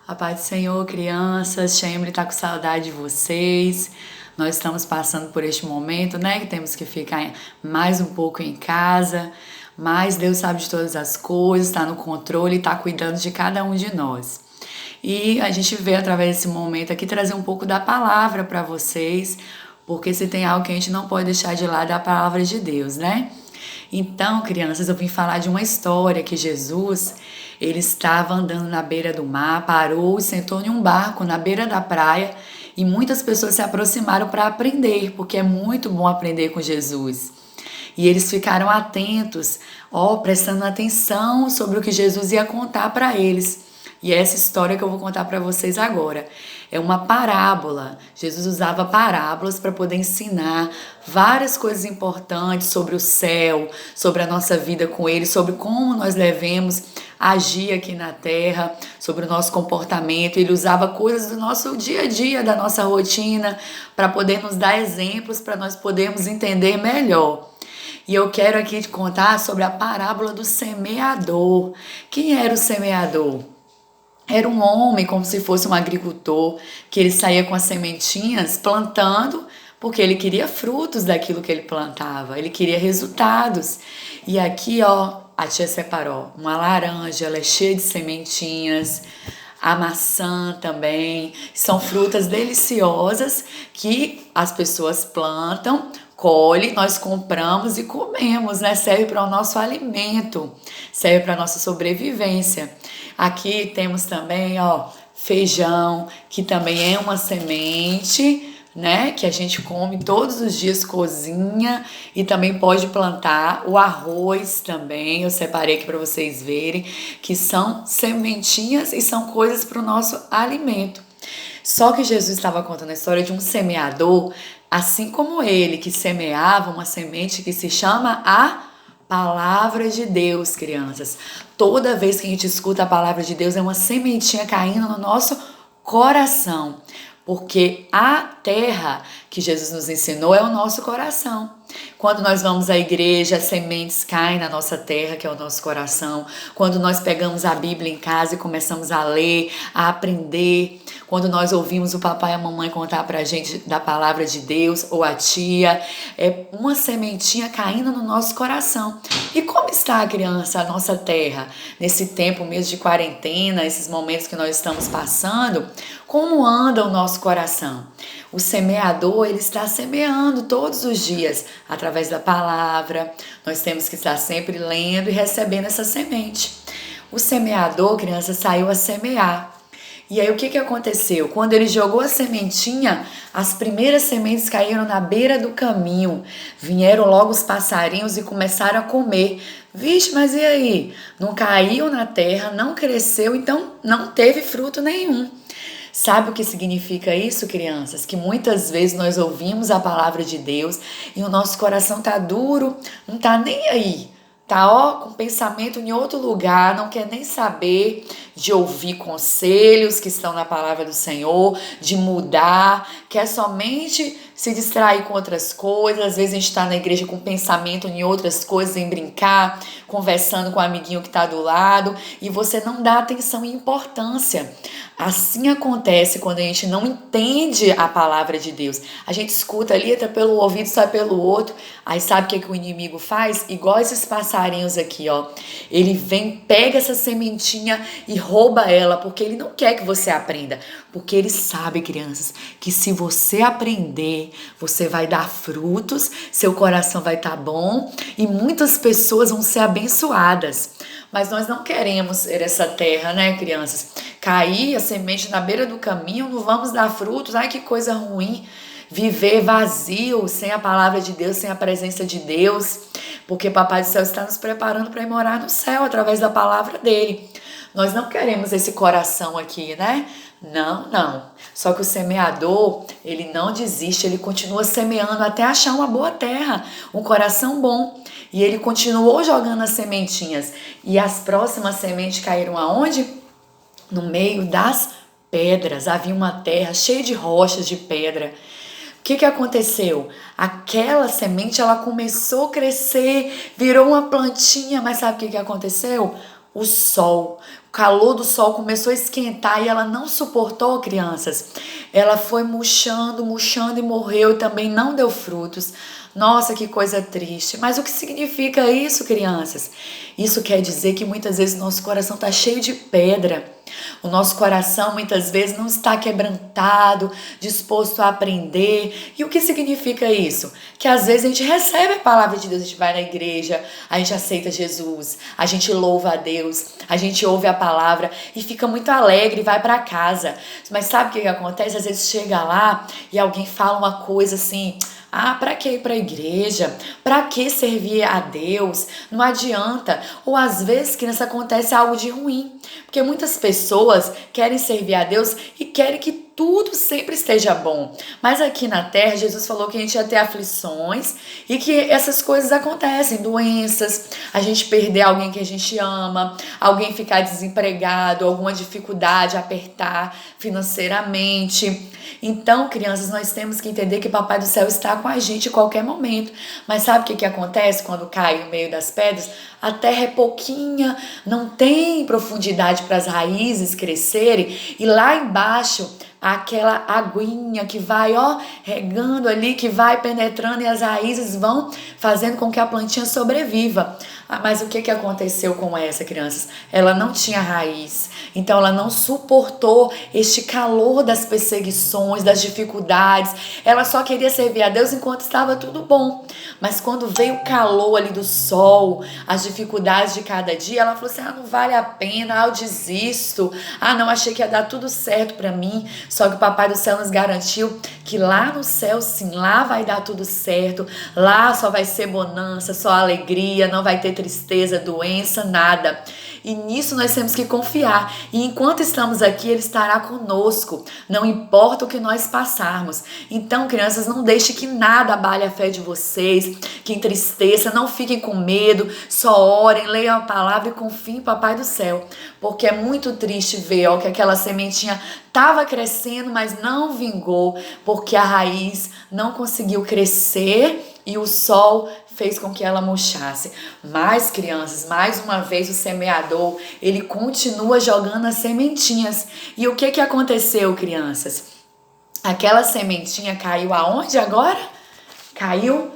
A paz do Senhor, crianças. Chambre tá com saudade de vocês. Nós estamos passando por este momento, né? Que temos que ficar mais um pouco em casa. Mas Deus sabe de todas as coisas, está no controle e está cuidando de cada um de nós. E a gente veio através desse momento aqui trazer um pouco da palavra para vocês, porque se tem algo que a gente não pode deixar de lado é a palavra de Deus, né? Então, crianças, eu vim falar de uma história que Jesus, ele estava andando na beira do mar, parou e sentou em um barco na beira da praia e muitas pessoas se aproximaram para aprender, porque é muito bom aprender com Jesus. E eles ficaram atentos, prestando atenção sobre o que Jesus ia contar para eles. E é essa história que eu vou contar para vocês agora. É uma parábola. Jesus usava parábolas para poder ensinar várias coisas importantes sobre o céu, sobre a nossa vida com Ele, sobre como nós devemos agir aqui na terra, sobre o nosso comportamento. Ele usava coisas do nosso dia a dia, da nossa rotina, para poder nos dar exemplos, para nós podermos entender melhor. E eu quero aqui te contar sobre a parábola do semeador. Quem era o semeador? Era um homem, como se fosse um agricultor, que ele saía com as sementinhas plantando, porque ele queria frutos daquilo que ele plantava, ele queria resultados. E aqui, a tia separou uma laranja, ela é cheia de sementinhas, a maçã também, são frutas deliciosas que as pessoas plantam, colhem, nós compramos e comemos, né? Serve para o nosso alimento, serve para a nossa sobrevivência. Aqui temos também, feijão, que também é uma semente, né, que a gente come todos os dias, cozinha e também pode plantar. O arroz também, eu separei aqui para vocês verem, que são sementinhas e são coisas para o nosso alimento. Só que Jesus estava contando a história de um semeador, assim como ele, que semeava uma semente que se chama a palavra de Deus, crianças. Toda vez que a gente escuta a palavra de Deus, é uma sementinha caindo no nosso coração. Porque a terra que Jesus nos ensinou é o nosso coração. Quando nós vamos à igreja, as sementes caem na nossa terra, que é o nosso coração. Quando nós pegamos a Bíblia em casa e começamos a ler, a aprender. Quando nós ouvimos o papai e a mamãe contar pra gente da palavra de Deus, ou a tia, é uma sementinha caindo no nosso coração. E como está, criança, a nossa terra? Nesse tempo mesmo de quarentena, esses momentos que nós estamos passando, como anda o nosso coração? O semeador, ele está semeando todos os dias, através da palavra. Nós temos que estar sempre lendo e recebendo essa semente. O semeador, criança, saiu a semear. E aí o que aconteceu? Quando ele jogou a sementinha, as primeiras sementes caíram na beira do caminho. Vieram logo os passarinhos e começaram a comer. Vixe, mas e aí? Não caiu na terra, não cresceu, então não teve fruto nenhum. Sabe o que significa isso, crianças? Que muitas vezes nós ouvimos a palavra de Deus e o nosso coração tá duro, não tá nem aí. Tá, com pensamento em outro lugar, não quer nem saber de ouvir conselhos que estão na palavra do Senhor, de mudar, quer somente se distrair com outras coisas. Às vezes a gente está na igreja com pensamento em outras coisas, em brincar, conversando com o amiguinho que está do lado, e você não dá atenção e importância. Assim acontece quando a gente não entende a palavra de Deus. A gente escuta ali, entra pelo ouvido, sai pelo outro. Aí sabe o que o inimigo faz? Igual esses passarinhos aqui, Ele vem, pega essa sementinha e rouba ela, porque ele não quer que você aprenda. Porque ele sabe, crianças, que se você aprender, você vai dar frutos, seu coração vai estar bom e muitas pessoas vão ser abençoadas. Mas nós não queremos ser essa terra, né, crianças? Cair a semente na beira do caminho, não vamos dar frutos. Ai, que coisa ruim. Viver vazio, sem a palavra de Deus, sem a presença de Deus. Porque Papai do Céu está nos preparando para ir morar no céu através da palavra dele. Nós não queremos esse coração aqui, né? Não. Só que o semeador, ele não desiste, ele continua semeando até achar uma boa terra, um coração bom. E ele continuou jogando as sementinhas. E as próximas sementes caíram aonde? No meio das pedras. Havia uma terra cheia de rochas de pedra. O que aconteceu? Aquela semente, ela começou a crescer, virou uma plantinha, mas sabe o que aconteceu? o sol. O calor do sol começou a esquentar e ela não suportou, crianças. Ela foi murchando, murchando e morreu e também não deu frutos. Nossa, que coisa triste. Mas o que significa isso, crianças? Isso quer dizer que muitas vezes nosso coração está cheio de pedra. O nosso coração muitas vezes não está quebrantado, disposto a aprender. E o que significa isso? Que às vezes a gente recebe a palavra de Deus, a gente vai na igreja, a gente aceita Jesus, a gente louva a Deus, a gente ouve a palavra e fica muito alegre e vai para casa. Mas sabe o que acontece? Às vezes chega lá e alguém fala uma coisa assim: ah, para que ir para a igreja? Para que servir a Deus? Não adianta. Ou às vezes, criança, acontece algo de ruim. Porque muitas pessoas querem servir a Deus e querem que tudo sempre esteja bom. Mas aqui na terra, Jesus falou que a gente ia ter aflições e que essas coisas acontecem, doenças, a gente perder alguém que a gente ama, alguém ficar desempregado, alguma dificuldade, apertar financeiramente. Então, crianças, nós temos que entender que o Papai do Céu está com a gente em qualquer momento. Mas sabe o que acontece quando cai no meio das pedras? A terra é pouquinha, não tem profundidade para as raízes crescerem e lá embaixo aquela aguinha que vai, regando ali, que vai penetrando e as raízes vão fazendo com que a plantinha sobreviva. Mas o que aconteceu com essa, crianças? Ela não tinha raiz, então ela não suportou este calor das perseguições, das dificuldades. Ela só queria servir a Deus enquanto estava tudo bom. Mas quando veio o calor ali do sol, as dificuldades de cada dia, ela falou assim: não vale a pena, eu desisto. Não, achei que ia dar tudo certo para mim. Só que o Papai do Céu nos garantiu que lá no céu, sim, lá vai dar tudo certo. Lá só vai ser bonança, só alegria, não vai ter tristeza, doença, nada. E nisso nós temos que confiar. E enquanto estamos aqui, Ele estará conosco. Não importa o que nós passarmos. Então, crianças, não deixe que nada abale a fé de vocês, que entristeça, não fiquem com medo. Só orem, leiam a palavra e confiem em Papai do Céu. Porque é muito triste ver que aquela sementinha estava crescendo, mas não vingou, porque a raiz não conseguiu crescer e o sol fez com que ela murchasse. Mas, crianças, mais uma vez o semeador, ele continua jogando as sementinhas. E o que aconteceu, crianças? Aquela sementinha caiu aonde agora? Caiu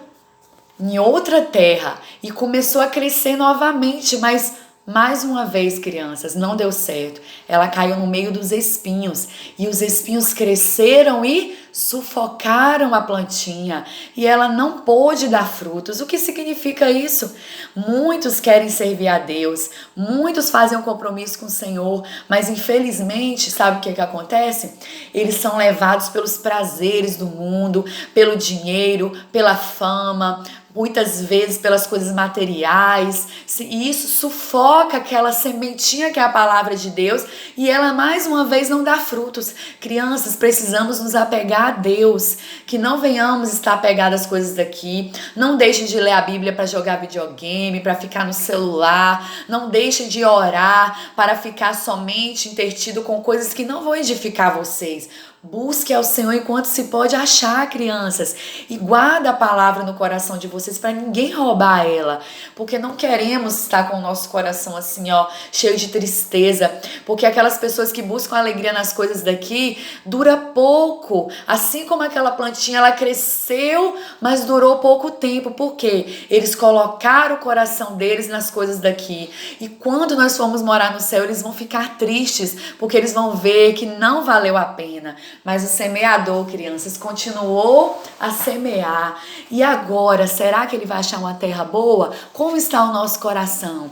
em outra terra e começou a crescer novamente, mas mais uma vez, crianças, não deu certo. Ela caiu no meio dos espinhos e os espinhos cresceram e sufocaram a plantinha e ela não pôde dar frutos. O que significa isso? Muitos querem servir a Deus, muitos fazem um compromisso com o Senhor, mas infelizmente, sabe o que acontece? Eles são levados pelos prazeres do mundo, pelo dinheiro, pela fama, muitas vezes pelas coisas materiais, e isso sufoca aquela sementinha que é a palavra de Deus e ela mais uma vez não dá frutos. Crianças, precisamos nos apegar a Deus, que não venhamos estar apegados às coisas daqui, não deixem de ler a Bíblia para jogar videogame, para ficar no celular, não deixem de orar para ficar somente intertido com coisas que não vão edificar vocês. Busque ao Senhor enquanto se pode achar, crianças, e guarda a palavra no coração de vocês para ninguém roubar ela, porque não queremos estar com o nosso coração assim, cheio de tristeza, porque aquelas pessoas que buscam alegria nas coisas daqui, dura pouco, assim como aquela plantinha, ela cresceu, mas durou pouco tempo, porque eles colocaram o coração deles nas coisas daqui, e quando nós formos morar no céu, eles vão ficar tristes, porque eles vão ver que não valeu a pena. Mas o semeador, crianças, continuou a semear. E agora, será que ele vai achar uma terra boa? Como está o nosso coração?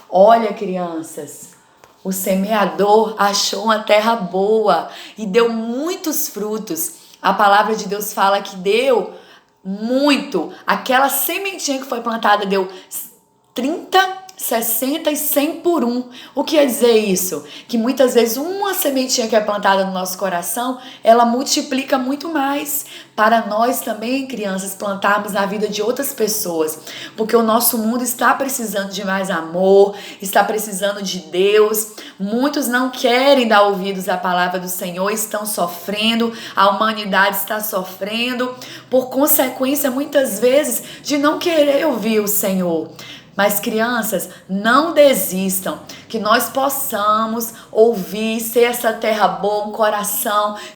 Olha, crianças, o semeador achou uma terra boa e deu muitos frutos. A palavra de Deus fala que deu muito. Aquela sementinha que foi plantada deu 30, 60 e 100 por um. O que quer dizer isso? Que muitas vezes uma sementinha que é plantada no nosso coração, ela multiplica muito mais. Para nós também, crianças, plantarmos na vida de outras pessoas. Porque o nosso mundo está precisando de mais amor, está precisando de Deus. Muitos não querem dar ouvidos à palavra do Senhor, estão sofrendo, a humanidade está sofrendo, por consequência, muitas vezes, de não querer ouvir o Senhor. Mas crianças, não desistam, que nós possamos ouvir, ser essa terra boa, um coração